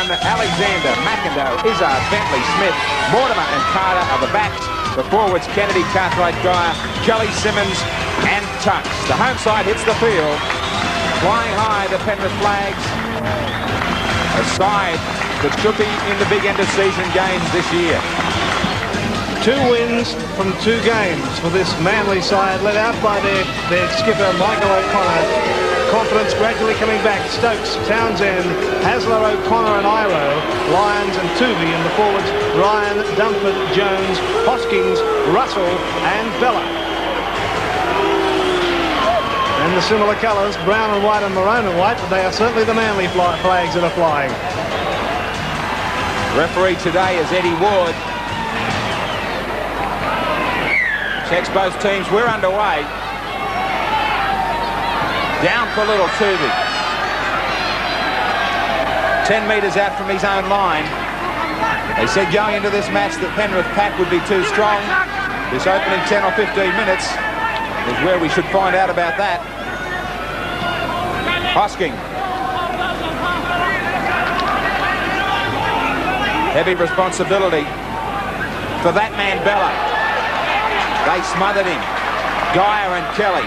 one, Alexander, McIndoe, Izzard, Bentley, Smith, Mortimer and Carter are the backs. The forwards, Kennedy, Cartwright, Geyer, Kelly, Simmons and Tucks. The home side hits the field. Flying high, the Penrith flags. A side that should be in the big end of season games this year. 2 wins from 2 games for this Manly side, led out by their skipper, Michael O'Connor. Confidence gradually coming back. Stokes, Townsend, Hasler, O'Connor and Iro, Lyons and Tuvey in the forwards, Ryan, Dunford, Jones, Hoskins, Russell and Bella. And the similar colours, brown and white and maroon and white, but they are certainly the Manly flags that are flying. Referee today is Eddie Ward. Checks both teams. We're underway. Down for little Tuvey. 10 metres out from his own line. They said going into this match that Penrith pack would be too strong. This opening 10 or 15 minutes is where we should find out about that. Hosking. Heavy responsibility for that man Bella. They smothered him. Geyer and Kelly.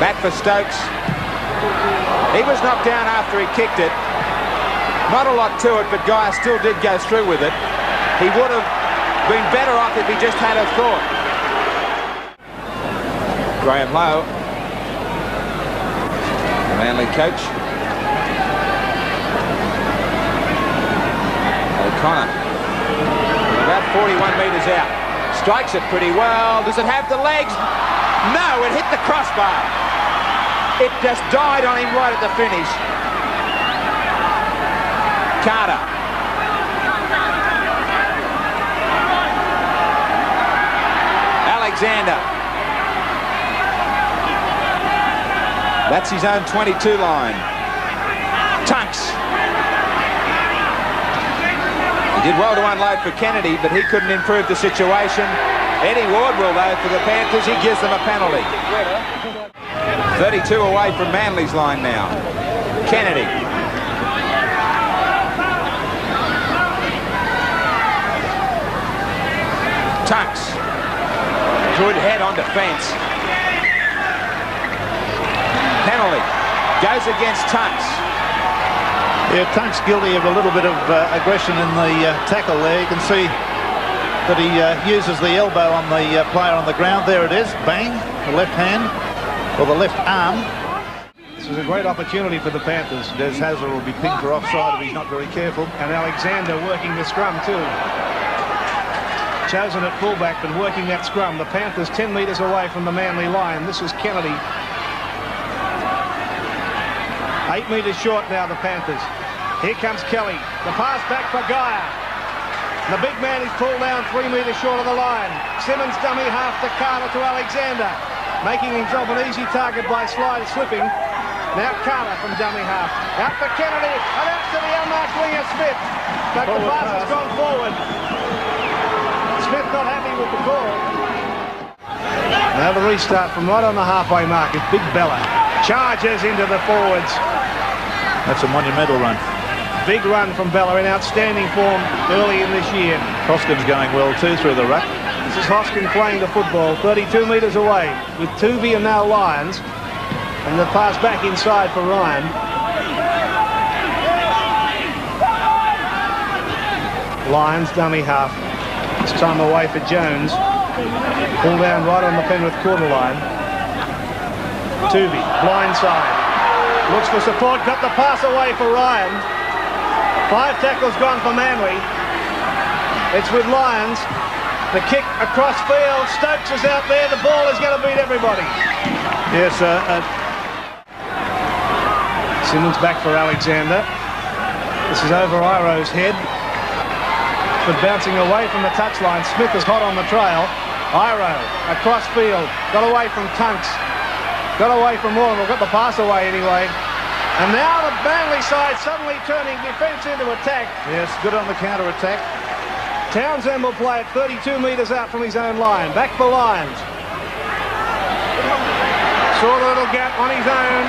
Back for Stokes. He was knocked down after he kicked it. Not a lot to it, but Geyer still did go through with it. He would have been better off if he just had a thought. Graham Lowe, the Manly coach. O'Connor, about 41 metres out. Strikes it pretty well. Does it have the legs? No, it hit the crossbar. It just died on him right at the finish. Carter. Alexander. That's his own 22 line. Tunks. He did well to unload for Kennedy, but he couldn't improve the situation. Eddie Ward will, though, for the Panthers. He gives them a penalty. 32 away from Manly's line now. Kennedy. Tunks. Good head on defence. Penalty. Goes against Tunks. Yeah, Tunks guilty of a little bit of aggression in the tackle there. You can see that he uses the elbow on the player on the ground. There it is. Bang. The left hand. Or the left arm. This is a great opportunity for the Panthers. Des Hasler will be pinged for offside if he's not very careful. And Alexander working the scrum too. Chosen at fullback but working that scrum. The Panthers 10 metres away from the Manly line. This is Kennedy. 8 metres short now, the Panthers. Here comes Kelly. The pass back for Geyer. The big man is pulled down 3 metres short of the line. Simmons dummy half to Carter to Alexander. Making himself an easy target by slipping. Now Carter from dummy half. Out for Kennedy. And out to the unmarked winger Smith. But the pass has gone forward. Smith not happy with the call. Now the restart from right on the halfway mark is Big Bella. Charges into the forwards. That's a monumental run. Big run from Bella in outstanding form early in this year. Hoskins going well too through the ruck. This is Hoskins playing the football 32 metres away with Tuvey and now Lyons. And the pass back inside for Ryan. Lyons dummy half. This time away for Jones. Pull down right on the Penrith quarter line. Tuvey, blind side. Looks for support, got the pass away for Ryan. 5 tackles gone for Manly. It's with Lyons. The kick across field. Stokes is out there. The ball is going to beat everybody. Yes, Simmons back for Alexander. This is over Iro's head. But bouncing away from the touchline. Smith is hot on the trail. Iro across field. Got away from Tunks. Got away from Mortimer. Got the pass away anyway. And now the Manly side suddenly turning defence into attack. yes, good on the counter-attack. Townsend will play it 32 metres out from his own line. Back for Lyons. Saw the little gap on his own.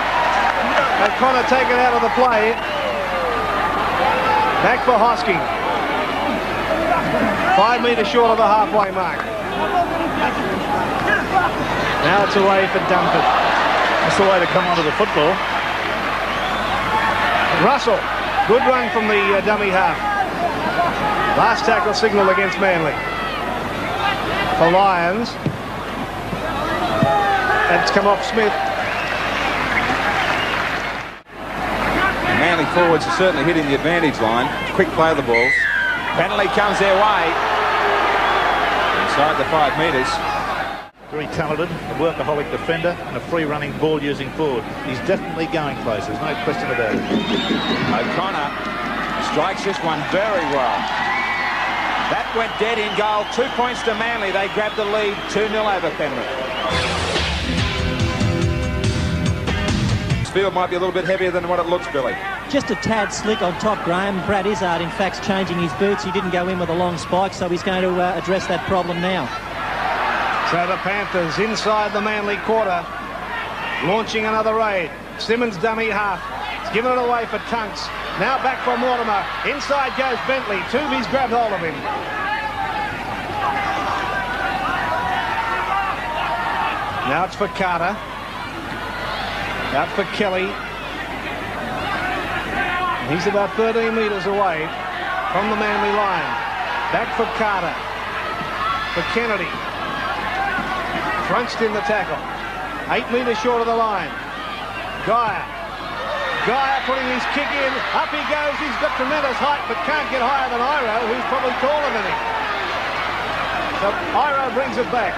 And Connor taken out of the play. Back for Hosking. 5 metres short of the halfway mark. Now it's away for Dunford. That's the way to come onto the football. Russell. Good run from the dummy half. Last tackle signal against Manly. For Lions. It's come off Smith. Manly forwards are certainly hitting the advantage line. Quick play of the balls. Penalty comes their way. Inside the 5 metres. Very talented, a workaholic defender and a free-running ball-using forward. He's definitely going places, no question about it. O'Connor strikes this one very well. That went dead in goal. 2 points to Manly. They grabbed the lead. 2-0 over Penrith. This field might be a little bit heavier than what it looks, Billy. Just a tad slick on top, Graham. Brad Izzard, in fact, changing his boots. He didn't go in with a long spike, so he's going to address that problem now. So the Panthers inside the Manly quarter, launching another raid. Simmons dummy half. He's given it away for Tunks. Now back for Mortimer. Inside goes Bentley. Tooby's grabbed hold of him. Now it's for Carter. Out for Kelly. He's about 13 metres away from the Manly line. Back for Carter. For Kennedy. Crunched in the tackle. 8 metres short of the line. Geyer putting his kick in. Up he goes. He's got tremendous height, but can't get higher than Iro, who's probably taller than him. So Iro brings it back.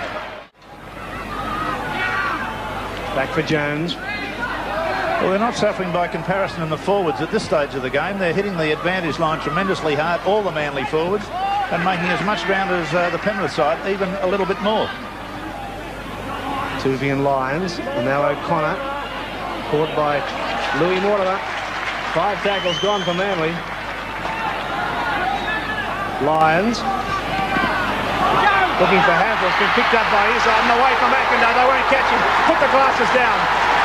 Back for Jones. Well, they're not suffering by comparison in the forwards at this stage of the game. They're hitting the advantage line tremendously hard, all the Manly forwards, and making as much ground as the Penrith side, even a little bit more. Tuvey and Lyons, and now O'Connor, caught by Louis Mortimer. 5 tackles gone for Manly. Lyons, looking for Hasler's been picked up by Izzard and away from McIndoe. They won't catch him. Put the glasses down.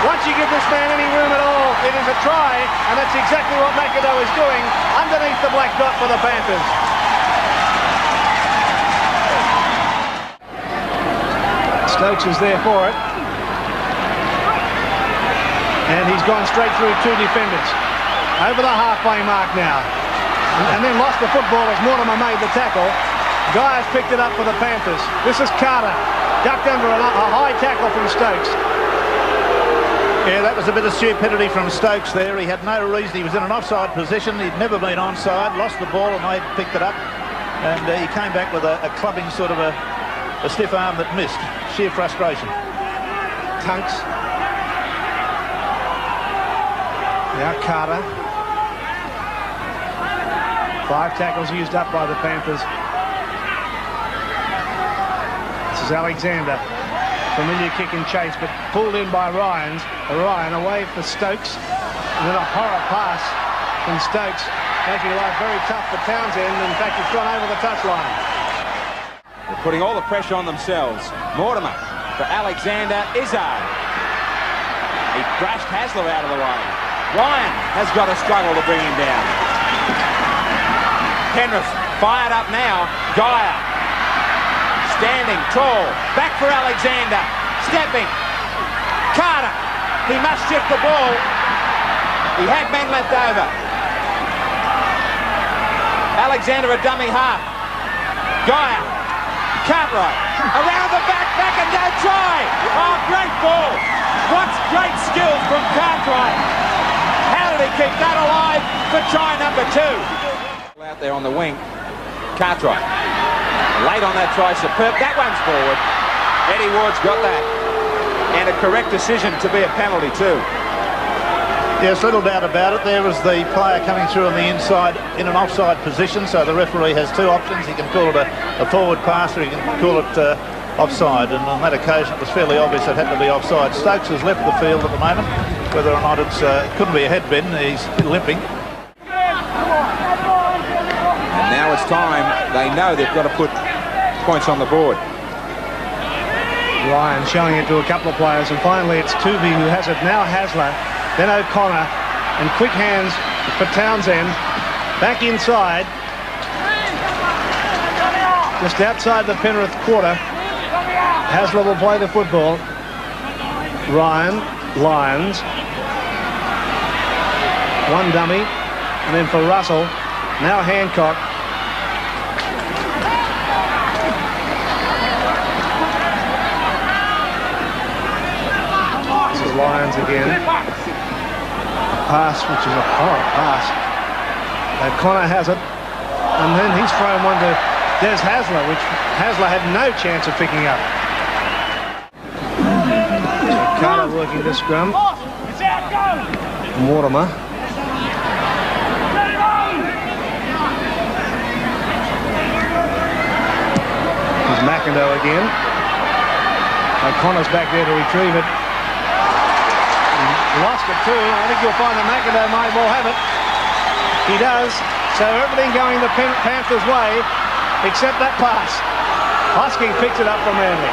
Once you give this man any room at all, it is a try, and that's exactly what McIndoe is doing underneath the black dot for the Panthers. Stokes is there for it. And he's gone straight through 2 defenders. Over the halfway mark now. And then lost the football as Mortimer made the tackle. Guyer's picked it up for the Panthers. This is Carter. Ducked under a high tackle from Stokes. Yeah, that was a bit of stupidity from Stokes there. He had no reason. He was in an offside position. He'd never been onside. Lost the ball and they picked it up. And he came back with a clubbing sort of a stiff arm that missed. Sheer frustration. Tunks. Now Carter. 5 tackles used up by the Panthers. This is Alexander. Familiar kick and chase, but pulled in by Ryan away for Stokes. And then a horror pass from Stokes, making life very tough for Townsend. In fact, it's gone over the touchline. They're putting all the pressure on themselves. Mortimer for Alexander. Izzard. He brushed Hasler out of the way. Ryan has got a struggle to bring him down. Penrith fired up now. Geyer. Standing tall. Back for Alexander. Stepping. Carter. He must shift the ball. He had men left over. Alexander a dummy half. Geyer. Cartwright. Around the back and no try. Oh, great ball. What's great skills from Cartwright. How did he keep that alive for try number 2? Out there on the wing. Cartwright. Late on that try, superb. That one's forward. Eddie Ward's got that. And a correct decision to be a penalty too. Yes, little doubt about it. There was the player coming through on the inside in an offside position, so the referee has 2 options. He can call it a forward pass or he can call it offside, and on that occasion it was fairly obvious it had to be offside. Stokes has left the field at the moment. Whether or not it's couldn't be a head bin, he's limping. And now it's time. They know they've got to put points on the board. Ryan showing it to a couple of players, and finally it's Tuvey who has it. Now Hasler, then O'Connor, and quick hands for Townsend. Back inside. Just outside the Penrith quarter. Hasler will play the football. Ryan, Lyons. One dummy. And then for Russell. Now Hancock. This is Lyons again. Pass, which is a horrible pass. Connor has it. And then he's thrown one to Des Hasler, which Hasler had no chance of picking up. So Carter working the scrum. Mortimer. Here's McIndoe again. O'Connor's back there to retrieve it. Lost it too. I think you'll find that McIndoe might well have it. He does. So everything going the Panthers' way except that pass. Hosking picks it up from Manly.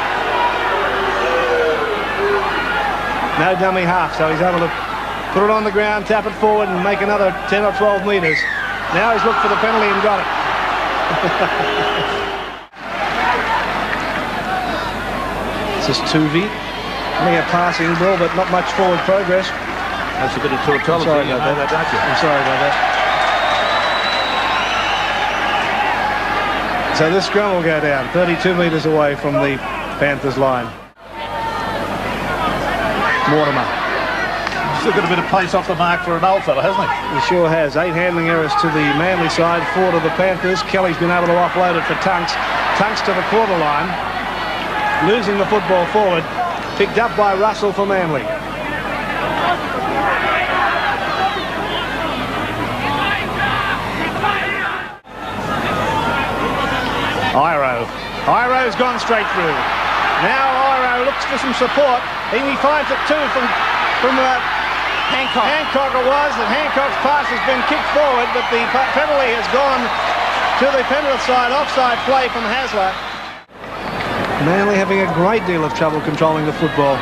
No dummy half, so he's able to put it on the ground, tap it forward and make another 10 or 12 metres. Now he's looked for the penalty and got it. This is Tuvey. Only a passing ball, but not much forward progress. That's a bit of tautology. Sorry about that, don't you? I'm sorry about that. So this scrum will go down 32 metres away from the Panthers line. Mortimer. Still got a bit of pace off the mark for an old fella, hasn't he? He sure has. 8 handling errors to the Manly side, 4 to the Panthers. Kelly's been able to offload it for Tunks. Tunks to the quarter line. Losing the football forward. Picked up by Russell for Manly. Iro's gone straight through. Now Iro looks for some support. He finds it too from Hancock. Hancock it was, and Hancock's pass has been kicked forward, but the penalty has gone to the Penrith side. Offside play from Hasler. Manly having a great deal of trouble controlling the football.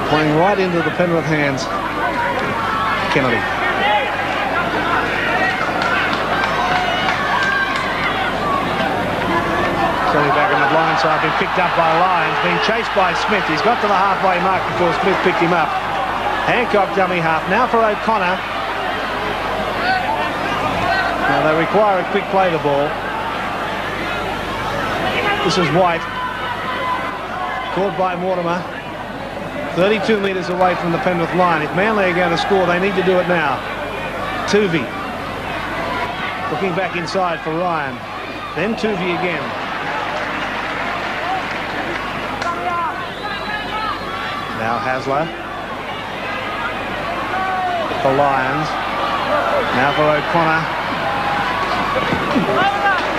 Playing right into the Penrith hands. Kennedy. Kelly back on the blind side, been picked up by Lyons, being chased by Smith. He's got to the halfway mark before Smith picked him up. Hancock dummy half. Now for O'Connor. Now they require a quick play the ball. This is White. Caught by Mortimer. 32 metres away from the Penrith line. If Manly are going to score, they need to do it now. Tuvey. Looking back inside for Ryan. Then Tuvey again. Now Hasler. For Lyons. Now for O'Connor.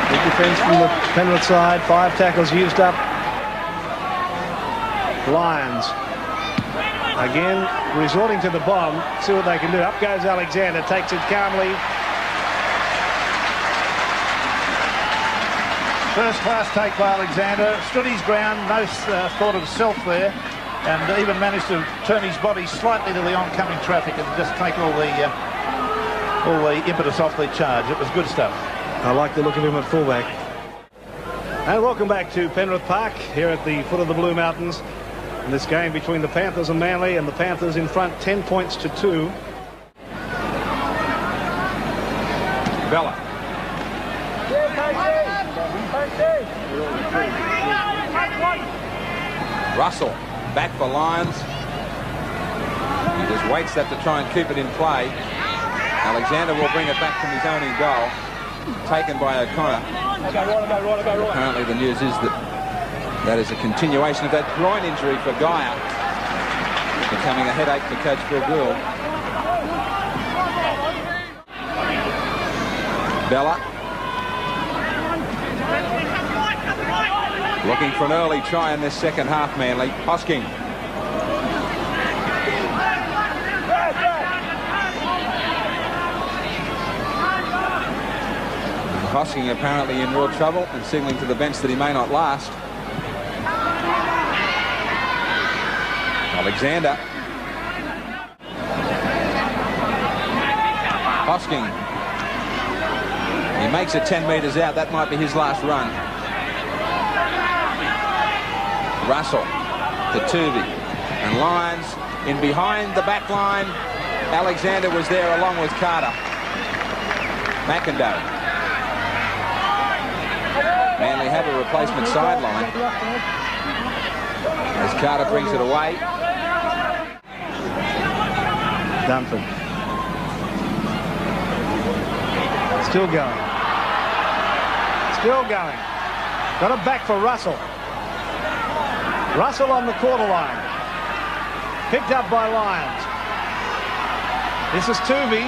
Big defence from the Penrith side. 5 tackles used up. Lyons. Again, resorting to the bomb. See what they can do. Up goes Alexander. Takes it calmly. First class take by Alexander. Stood his ground. No thought of self there. And even managed to turn his body slightly to the oncoming traffic and just take all the impetus off the charge. It was good stuff. I like the look of him at fullback. And welcome back to Penrith Park here at the foot of the Blue Mountains. In this game between the Panthers and Manly, and the Panthers in front 10 points to 2. Bella. Russell back for Lyons. He just waits that to try and keep it in play. Alexander will bring it back from his own in goal. Taken by O'Connor. Apparently the news is that is a continuation of that groin injury for Geyer, becoming a headache for Coach Bill Gould. Bella. Looking for an early try in this second half, Manly. Hosking. Hosking apparently in real trouble and signalling to the bench that he may not last. Alexander. Hosking. He makes it 10 metres out. That might be his last run. Russell to Tuvey. And Lyons in behind the back line. Alexander was there along with Carter. McIndoe. Manly have a replacement sideline as Carter brings it away. Dunford. Still going. Still going. Got it back for Russell. Russell on the quarter line. Picked up by Lyons. This is Tuvey.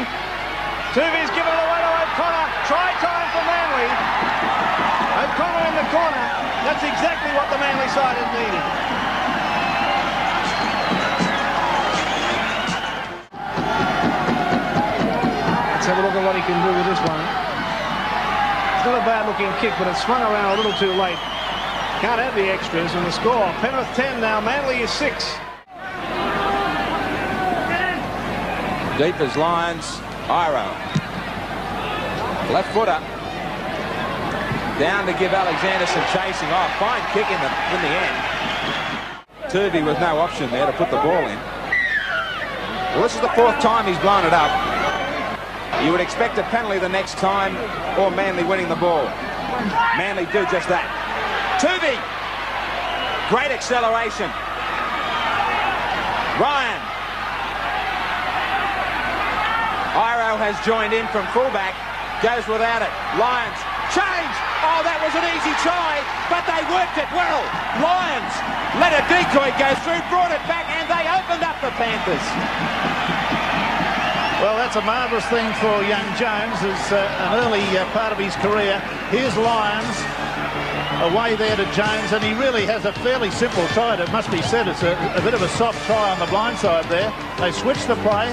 Tuvey's given it away to O'Connor. Try time for Manly. O'Connor in the corner. That's exactly what the Manly side is needing. Let's have a look at what he can do with this one. It's not a bad looking kick, but it's swung around a little too late. Can't have the extras, and the score. Penrith 10 now, Manly is 6. Deep as Lyons. Iro. Left footer. Down to give Alexander some chasing. Oh, fine kick in the end. Tuvey with no option there to put the ball in. Well, this is the 4th time he's blown it up. You would expect a penalty the next time, or Manly winning the ball. Manly do just that. Tuvey! Great acceleration. Ryan. Iro has joined in from fullback. Goes without it. Lyons. Change! Oh, that was an easy try, but they worked it well. Lyons let a decoy go through, brought it back, and they opened up the Panthers. Well, that's a marvellous thing for young Jones as an early part of his career. Here's Lyons away there to Jones, and he really has a fairly simple try. It must be said it's a bit of a soft try on the blind side there. They switched the play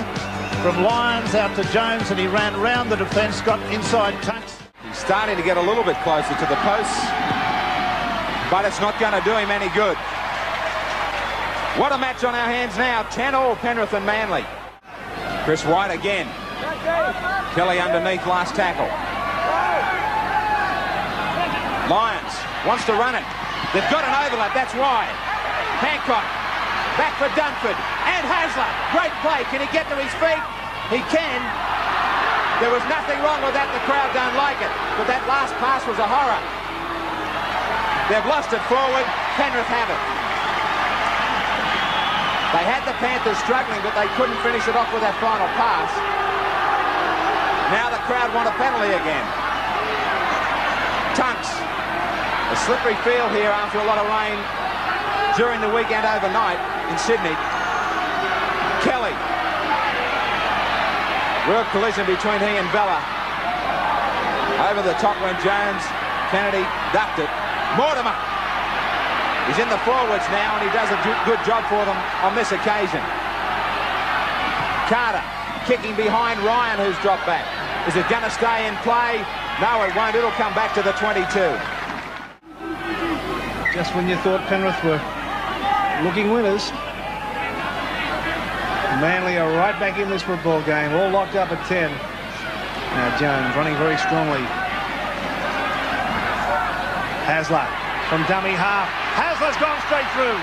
from Lyons out to Jones, and he ran round the defence, got inside Tunks. He's starting to get a little bit closer to the posts, but it's not going to do him any good. What a match on our hands now. 10-all Penrith and Manly. Chris White again. Kelly underneath last tackle. Lyons wants to run it. They've got an overlap, that's wide. Hancock, back for Dunford, and Hasler. Great play, can he get to his feet? He can. There was nothing wrong with that, the crowd don't like it. But that last pass was a horror. They've lost it forward, Penrith have it. They had the Panthers struggling, but they couldn't finish it off with that final pass. Now the crowd want a penalty again. Tunks. A slippery field here after a lot of rain during the weekend overnight in Sydney. Kelly. Real collision between he and Bella. Over the top went Jones. Kennedy ducked it. Mortimer. He's in the forwards now, and he does a good job for them on this occasion. Carter kicking behind Ryan, who's dropped back. Is it going to stay in play? No, it won't. It'll come back to the 22. Just when you thought Penrith were looking winners, Manly are right back in this football game, all locked up at 10. Now Jones running very strongly. Hasler from dummy half. Hasler's gone straight through.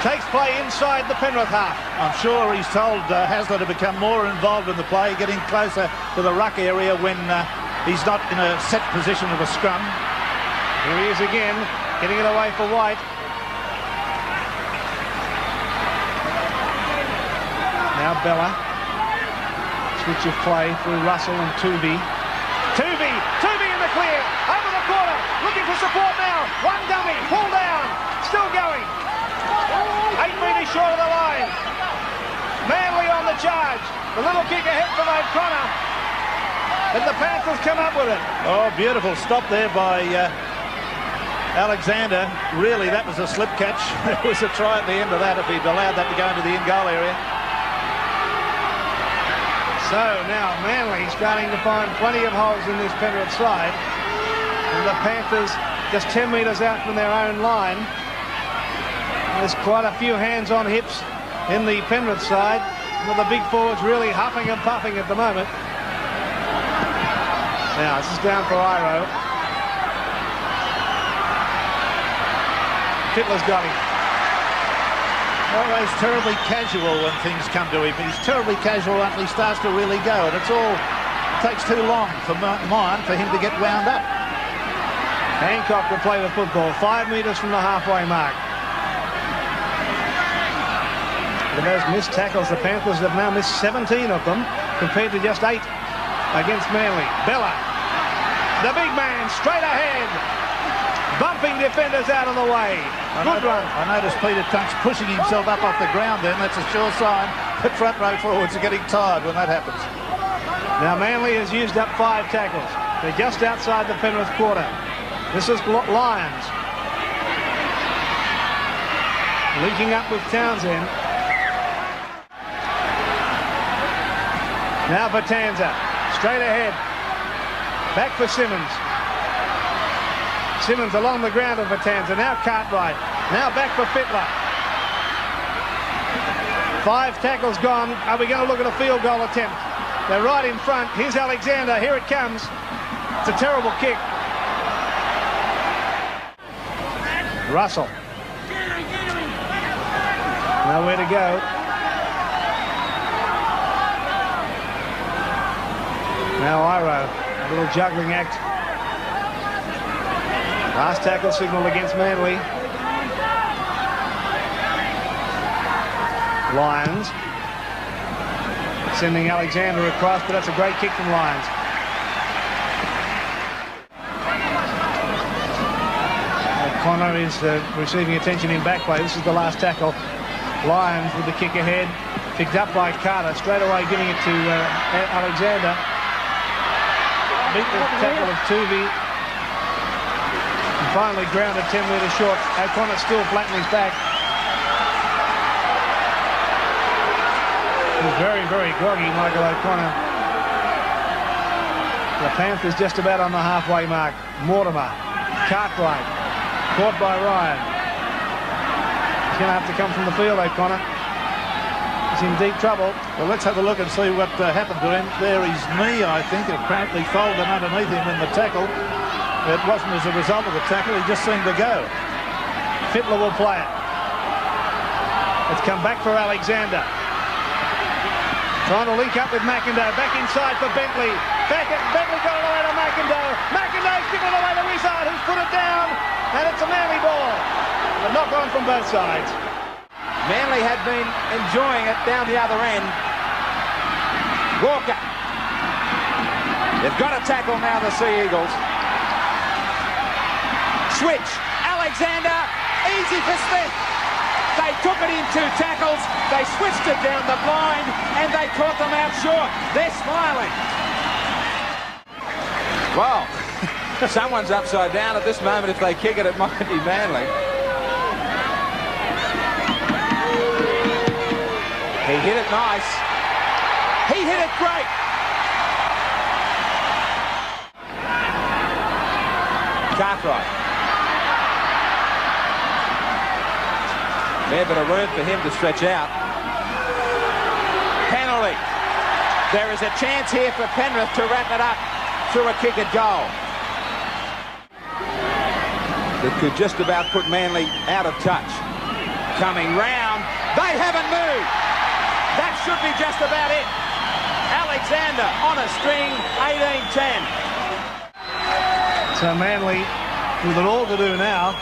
Takes play inside the Penrith half. I'm sure he's told Hasler to become more involved in the play, getting closer to the ruck area when he's not in a set position of a scrum. Here he is again, getting it away for White. Now Bella. Switch of play through Russell and Tuvey. Tuvey in the clear, over the corner, looking for support now. One dummy, pull down, still going. 8 metres short of the line. Manly on the charge. The little kick ahead from O'Connor. And the Panthers come up with it. Oh, beautiful stop there by Alexander. Really, that was a slip catch. There was a try at the end of that if he'd allowed that to go into the in-goal area. So now Manly starting to find plenty of holes in this Penrith side. And the Panthers just 10 metres out from their own line. There's quite a few hands on hips in the Penrith side, with the big forwards really huffing and puffing at the moment. Now, this is down for Iro. Fittler's got him. He's terribly casual when things come to him. He's terribly casual until he starts to really go, and it takes too long for mine for him to get wound up. Hancock will play the football 5 metres from the halfway mark. With those missed tackles, the Panthers have now missed 17 of them compared to just 8 against Manly. Bella, the big man, straight ahead, bumping defenders out of the way. Good run. I noticed Peter Tunks pushing himself up off the ground then. That's a sure sign that front row forwards are getting tired when that happens. Now Manly has used up 5 tackles. They're just outside the Penrith quarter. This is Lyons. Linking up with Townsend. Now Vatanza. Straight ahead. Back for Simmons. Simmons along the ground of Vatanza. Now Cartwright. Now back for Fittler. 5 tackles gone. Are we going to look at a field goal attempt? They're right in front. Here's Alexander. Here it comes. It's a terrible kick. Russell. Nowhere to go. Now Iro. A little juggling act. Last tackle signal against Manly. Lyons. Sending Alexander across, but that's a great kick from Lyons. O'Connor is receiving attention in back play. This is the last tackle. Lyons with the kick ahead. Picked up by Carter. Straight away giving it to Alexander. Beat the tackle of Tuvey. And finally grounded 10 metres short. O'Connor still flat on his back. He's very, very groggy, Michael O'Connor. The Panthers just about on the halfway mark. Mortimer. Cartwright. Caught by Ryan. He's going to have to come from the field, O'Connor. He's in deep trouble. Well, let's have a look and see what happened to him. There, his knee, I think, apparently folded underneath him in the tackle. It wasn't as a result of the tackle. He just seemed to go. Fittler will play it. It's come back for Alexander. Trying to link up with McIndoe. Back inside for Bentley. Bentley got it away to McIndoe. McIndoe's given it away to Wizard, who's put it down. And it's a Manly ball. A knock on from both sides. Manly had been enjoying it down the other end. Walker. They've got to tackle now, the Sea Eagles. Switch. Alexander. Easy for Smith. They took it in 2 tackles. They switched it down the blind and they caught them out short. They're smiling. Well, someone's upside down at this moment. If they kick it, it might be Manly. He hit it nice. He hit it great. Cartwright. Fair bit of room for him to stretch out. Penalty. There is a chance here for Penrith to wrap it up through a kick at goal. That could just about put Manly out of touch. Coming round. They haven't moved. That should be just about it. Alexander on a string, 18-10. So Manly with it all to do now.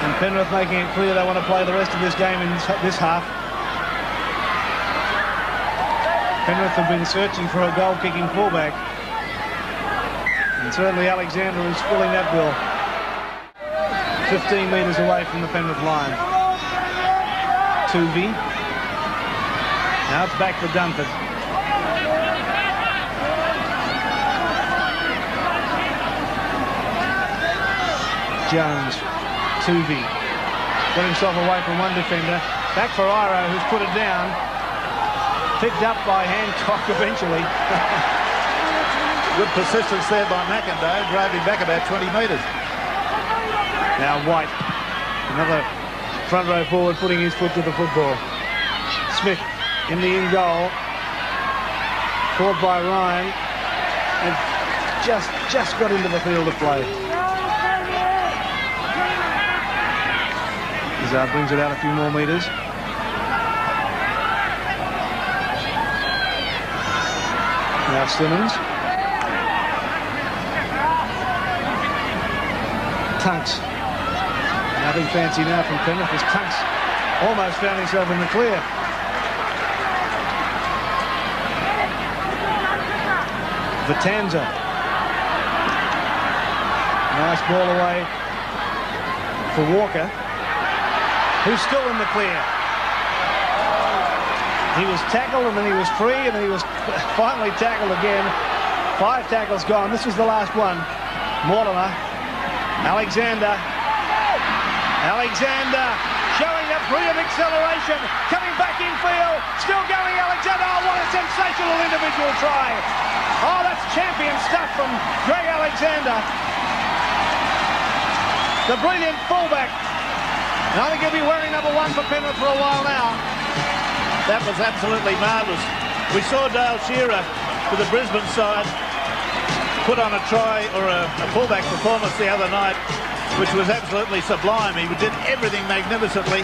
And Penrith making it clear they want to play the rest of this game in this half. Penrith have been searching for a goal-kicking fullback. And certainly Alexander is filling that bill. 15 metres away from the Penrith line. Tuvey. Now it's back for Dunford. Jones. Tuvey. Got himself away from one defender. Back for Iro, who's put it down. Picked up by Hancock eventually. Good persistence there by McIndoe. Drove him back about 20 metres. Now White. Another front row forward putting his foot to the football. Smith in the in goal. Caught by Ryan. And just got into the field of play. Izzard brings it out a few more metres. Now Simmons. Tunks. Nothing fancy now from Penrith as Tunks almost found himself in the clear. Vitanza. Nice ball away for Walker, who's still in the clear. He was tackled and then he was free and then he was finally tackled again. 5 tackles gone. This was the last one. Mortimer. Alexander showing a brilliant acceleration. Coming back infield. Still going Alexander. Oh, what a sensational individual try. Oh, that's champion stuff from Greg Alexander. The brilliant fullback. And I think he'll be wearing number 1 for Penrith for a while now. That was absolutely marvellous. We saw Dale Shearer for the Brisbane side put on a try or a fullback performance the other night, which was absolutely sublime. He did everything magnificently.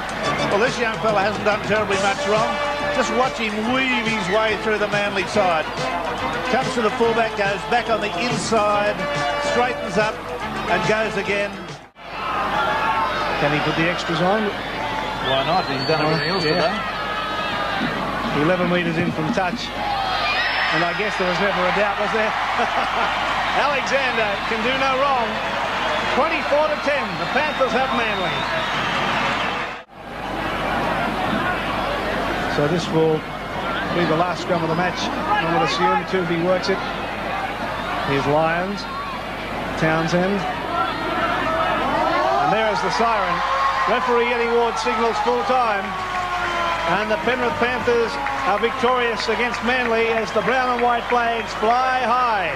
Well, this young fella hasn't done terribly much wrong. Just watch him weave his way through the Manly side. Comes to the fullback, goes back on the inside, straightens up and goes again. Can he put the extras on? Why not? He's done everything else today. 11 metres in from touch. And I guess there was never a doubt, was there? Alexander can do no wrong. 24-10. The Panthers have Manly. So this will be the last scrum of the match. I would assume Tooby works it. Here's Lyons. Townsend. And there is the siren. Referee Eddie Ward signals full time. And the Penrith Panthers are victorious against Manly as the brown and white flags fly high.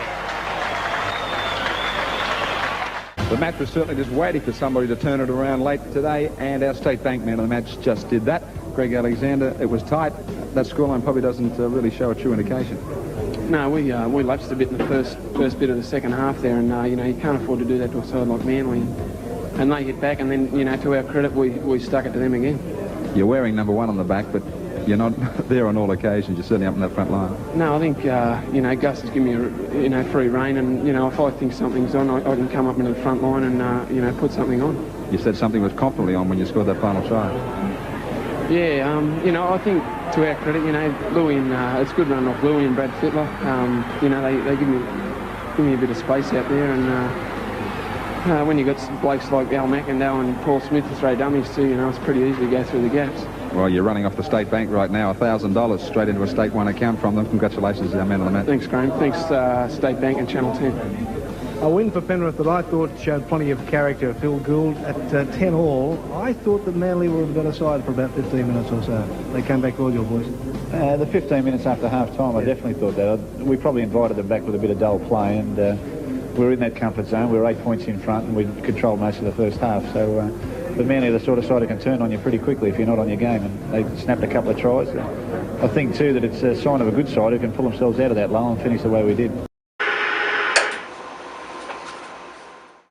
The match was certainly just waiting for somebody to turn it around late today, and our State Bank man of the match just did that. Greg Alexander. It was tight. That scoreline probably doesn't really show a true indication. No, we lapsed a bit in the first bit of the second half there, and you know, you can't afford to do that to a side like Manly. And they hit back, and then, you know, to our credit, we stuck it to them again. You're wearing number 1 on the back, but you're not there on all occasions. You're certainly up in that front line. No, I think, you know, Gus has given me, free rein, and, you know, if I think something's on, I can come up into the front line and, you know, put something on. You said something was confidently on when you scored that final try. Yeah, you know, I think to our credit, you know, Louis and, it's good running off Louis and Brad Fittler. You know, they give me a bit of space out there, and when you've got blokes like Al McIndoe and Paul Smith to throw dummies to, you know, it's pretty easy to go through the gaps. Well, you're running off the State Bank right now, $1,000 straight into a State 1 account from them. Congratulations, our man of the match. Thanks, Graham. Thanks, State Bank and Channel 10. A win for Penrith that I thought showed plenty of character. Phil Gould at 10-all. I thought that Manly were a better side for about 15 minutes or so. They came back all your boys. The 15 minutes after half-time, I definitely thought that. We probably invited them back with a bit of dull play, and we were in that comfort zone. We were 8 points in front, and we controlled most of the first half. So, but Manly are the sort of side that can turn on you pretty quickly if you're not on your game, and they snapped a couple of tries. I think, too, that it's a sign of a good side who can pull themselves out of that lull and finish the way we did.